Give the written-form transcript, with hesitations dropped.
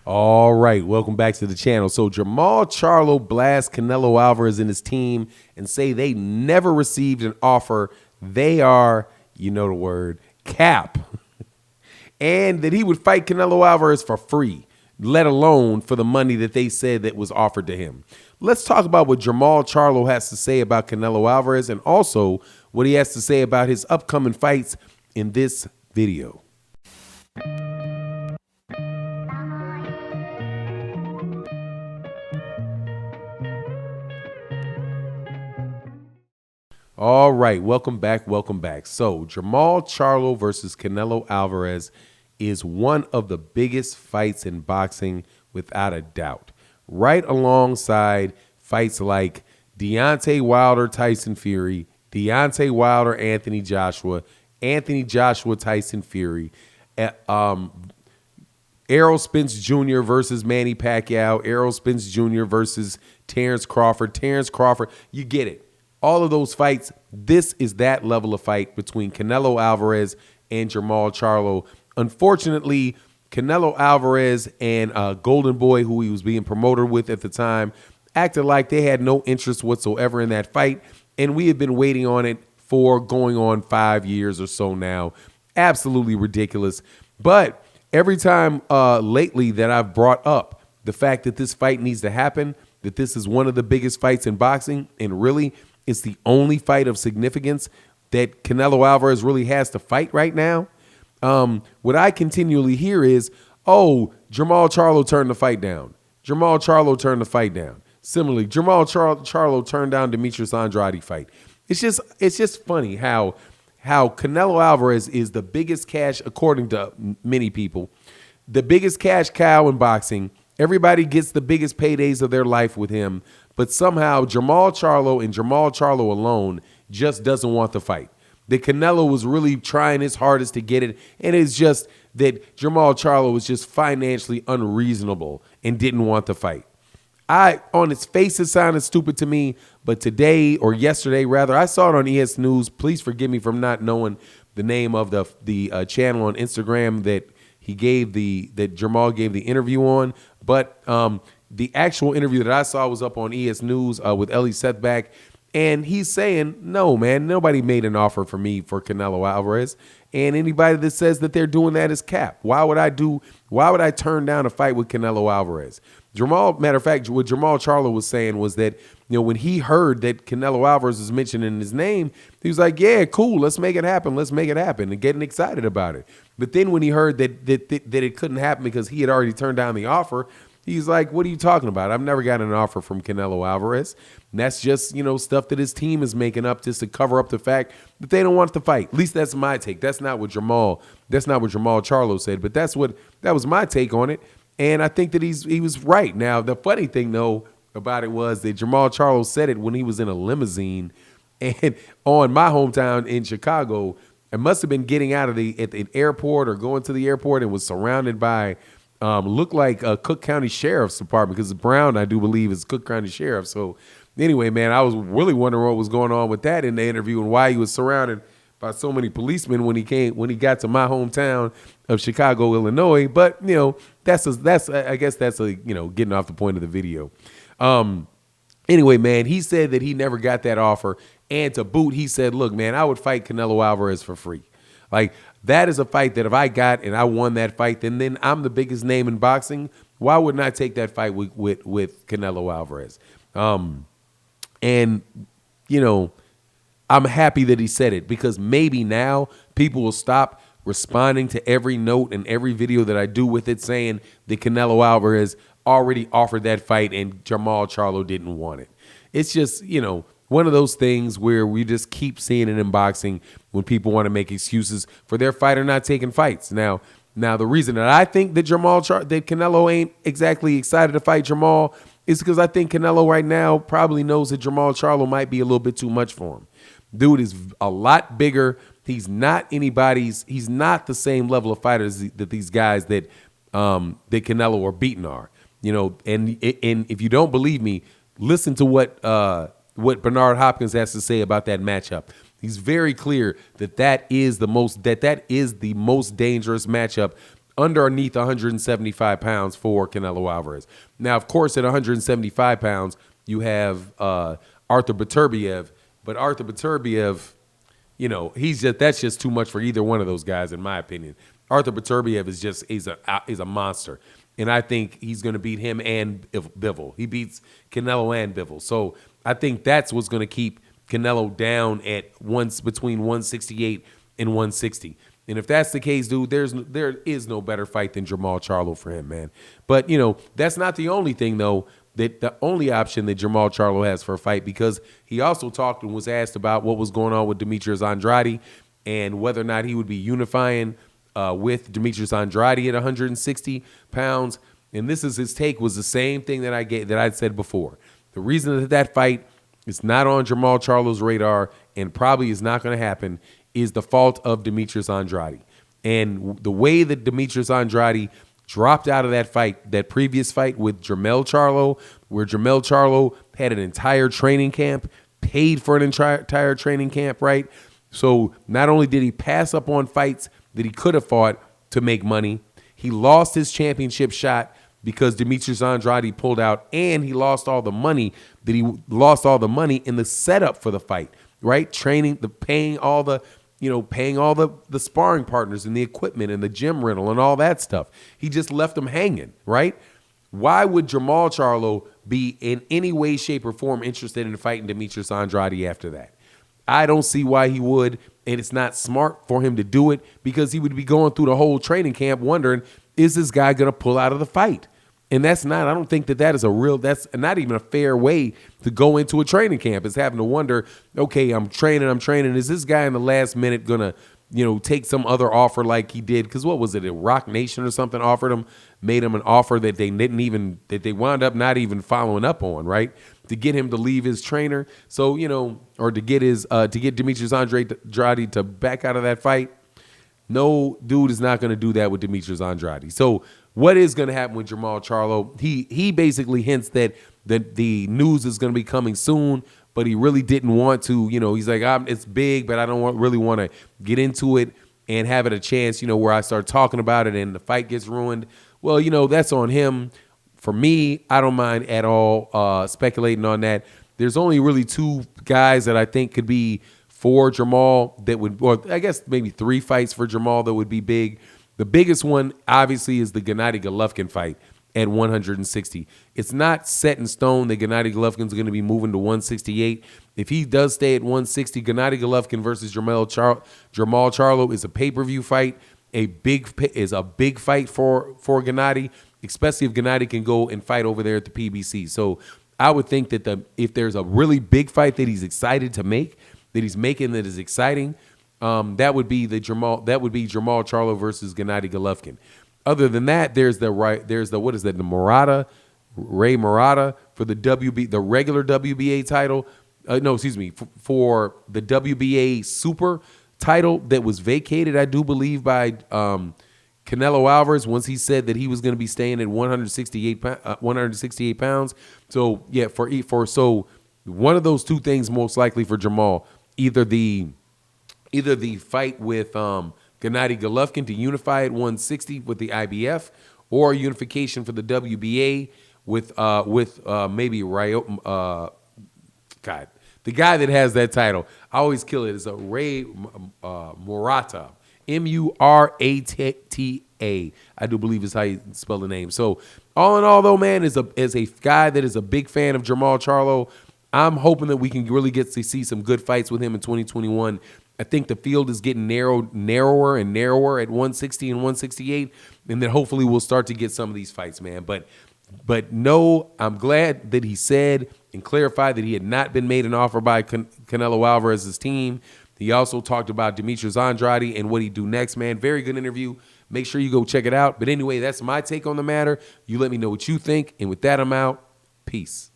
All right, welcome back to the channel. So Jermall Charlo blasts Canelo Alvarez and his team and say they never received an offer. They are, you know the word, cap. And that he would fight Canelo Alvarez for free, let alone for the money that they said that was offered to him. Let's talk about what Jermall Charlo has to say about Canelo Alvarez and also what he has to say about his upcoming fights in this video. All right, welcome back, welcome back. So Jermall Charlo versus Canelo Alvarez is one of the biggest fights in boxing without a doubt. Right alongside fights like Deontay Wilder, Tyson Fury, Deontay Wilder, Anthony Joshua, Tyson Fury, Errol Spence Jr. versus Manny Pacquiao, Errol Spence Jr. versus Terrence Crawford, you get it. All of those fights, this is that level of fight between Canelo Alvarez and Jermall Charlo. Unfortunately, Canelo Alvarez and Golden Boy, who he was being promoted with at the time, acted like they had no interest whatsoever in that fight, and we have been waiting on it for going on 5 years or so now. Absolutely ridiculous. But every time lately that I've brought up the fact that this fight needs to happen, that this is one of the biggest fights in boxing, and really it's the only fight of significance that Canelo Alvarez really has to fight right now. What I continually hear is, oh, Jermall Charlo turned the fight down. Jermall Charlo turned the fight down. Similarly, Jermall Charlo turned down Demetrius Andrade fight. It's just funny how Canelo Alvarez is the biggest cash, according to many people, the biggest cash cow in boxing. Everybody gets the biggest paydays of their life with him, but somehow Jermall Charlo and Jermall Charlo alone just doesn't want the fight. That Canelo was really trying his hardest to get it, and it's just that Jermall Charlo was just financially unreasonable and didn't want the fight. On its face, it sounded stupid to me, but today, or yesterday rather, I saw it on ES News. Please forgive me for not knowing the name of the channel on Instagram that Jermall gave the interview on, but the actual interview that I saw was up on ES News with Ellie Sethback, and he's saying, no, man, nobody made an offer for me for Canelo Alvarez, and anybody that says that they're doing that is cap. Why would I turn down a fight with Canelo Alvarez? Matter of fact, what Jermall Charlo was saying was that, when he heard that Canelo Alvarez was mentioned in his name, he was like, yeah, cool, let's make it happen, and getting excited about it. But then when he heard that it couldn't happen because he had already turned down the offer, he's like, what are you talking about? I've never gotten an offer from Canelo Alvarez. And that's just, stuff that his team is making up just to cover up the fact that they don't want to fight. At least that's my take. That's not what Jermall Charlo said, but that was my take on it. And I think that he was right. Now, the funny thing, though, about it was that Jermall Charlo said it when he was in a limousine and on my hometown in Chicago. It must have been getting out of at the airport or going to the airport and was surrounded by looked like a Cook County Sheriff's Department, because Brown, I do believe, is Cook County Sheriff. So anyway, man, I was really wondering what was going on with that in the interview and why he was surrounded by so many policemen when he got to my hometown of Chicago, Illinois. But that's I guess that's getting off the point of the video. Anyway, man, he said that he never got that offer, and to boot, he said, look, man, I would fight Canelo Alvarez for free. Like, that is a fight that if I got and I won that fight, then I'm the biggest name in boxing. Why wouldn't I take that fight with Canelo Alvarez? And I'm happy that he said it, because maybe now people will stop responding to every note and every video that I do with it saying that Canelo Alvarez already offered that fight and Jermall Charlo didn't want it. It's just, one of those things where we just keep seeing it in boxing when people want to make excuses for their fighter not taking fights. Now the reason that I think that Canelo ain't exactly excited to fight Jermall is because I think Canelo right now probably knows that Jermall Charlo might be a little bit too much for him. Dude is a lot bigger. He's not the same level of fighters that these guys that Canelo are beating are. And if you don't believe me, listen to what Bernard Hopkins has to say about that matchup. He's very clear that is the most dangerous matchup underneath 175 pounds for Canelo Alvarez. Now, of course, at 175 pounds, you have Arthur Beterbiev, but Arthur Beterbiev, that's just too much for either one of those guys, in my opinion. Arthur Beterbiev is a monster, and I think he's going to beat him and Bivol. He beats Canelo and Bivol, so I think that's what's going to keep Canelo down at between 168 and 160. And if that's the case, dude, there is no better fight than Jermall Charlo for him, man. But, that's not the only thing, though, the only option that Jermall Charlo has for a fight, because he also talked and was asked about what was going on with Demetrius Andrade and whether or not he would be unifying with Demetrius Andrade at 160 pounds. And his take was the same thing that I'd said before. The reason that fight is not on Jermall Charlo's radar and probably is not going to happen is the fault of Demetrius Andrade. And the way that Demetrius Andrade dropped out of that fight, that previous fight with Jermall Charlo, where Jermall Charlo had an entire training camp, paid for an entire training camp, right? So not only did he pass up on fights that he could have fought to make money, he lost his championship shot because Demetrius Andrade pulled out, and he lost all the money in the setup for the fight, right? Paying all the sparring partners and the equipment and the gym rental and all that stuff. He just left them hanging, right? Why would Jermall Charlo be in any way, shape, or form interested in fighting Demetrius Andrade after that? I don't see why he would, and it's not smart for him to do it, because he would be going through the whole training camp wondering, is this guy going to pull out of the fight? And I don't think that's not even a fair way to go into a training camp, is having to wonder, okay, I'm training. Is this guy in the last minute going to, take some other offer like he did? Because what was it? A Rock Nation or something made him an offer that they wound up not even following up on, right? To get him to leave his trainer. So, or to get Demetrius Andrade to back out of that fight. No dude is not going to do that with Demetrius Andrade. So what is going to happen with Jermall Charlo? He basically hints that the news is going to be coming soon, but he really didn't want to. He's like, it's big, but I don't really want to get into it and have it a chance, where I start talking about it and the fight gets ruined. Well, that's on him. For me, I don't mind at all speculating on that. There's only really two guys that I think could be for Jermall that would, or I guess maybe 3 fights for Jermall that would be big. The biggest one, obviously, is the Gennady Golovkin fight at 160. It's not set in stone that Gennady Golovkin's going to be moving to 168. If he does stay at 160, Gennady Golovkin versus Jermall Charlo is a pay-per-view fight. Is a big fight for Gennady, especially if Gennady can go and fight over there at the PBC. So I would think that if there's a really big fight that he's excited to make, that he's making that is exciting, that would be Jermall Charlo versus Gennady Golovkin. Other than that, there's the Ray Murata for the regular WBA title. For the WBA Super title that was vacated, I do believe, by Canelo Alvarez once he said that he was going to be staying at 168 pounds. So yeah, so one of those two things most likely for Jermall. Either the fight with Gennady Golovkin to unify at 160 with the IBF, or unification for the WBA with maybe the guy that has that title. I always kill it. Is a Ray Murata, Murata. I do believe is how you spell the name. So all in all, though, man, is a guy that is a big fan of Jermall Charlo. I'm hoping that we can really get to see some good fights with him in 2021. I think the field is getting narrower and narrower at 160 and 168, and then hopefully we'll start to get some of these fights, man. But no, I'm glad that he said and clarified that he had not been made an offer by Canelo Alvarez's team. He also talked about Demetrius Andrade and what he'd do next, man. Very good interview. Make sure you go check it out. But anyway, that's my take on the matter. You let me know what you think, and with that, I'm out. Peace.